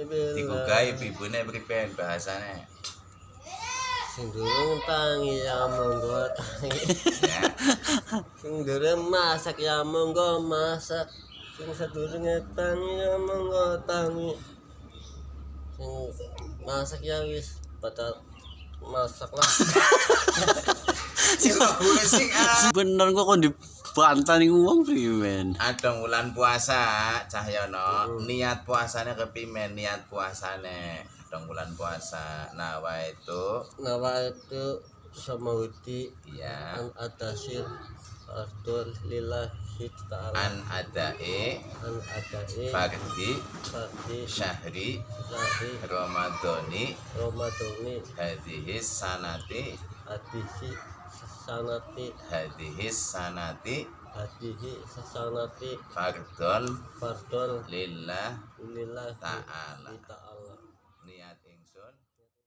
Digugai ibune pripen bahasane. Sing durung tangi ya monggo tangi. Ya. Sing durung masak ya monggo masak. Sing sadurunge tangi ya monggo tangi. Sing masak ya wis pada masak lah. Bener kok dibantah ning wong primen. Adong wulan puasa Cahyono, niat puasane kepimen niat puasane. Adong wulan puasa. Nawa itu Samawati ya an atasir ardul lillahi ta'ala an adai fardi syahri Ramadhani hadhis sanati fardhon lillah ta'ala niat ingsun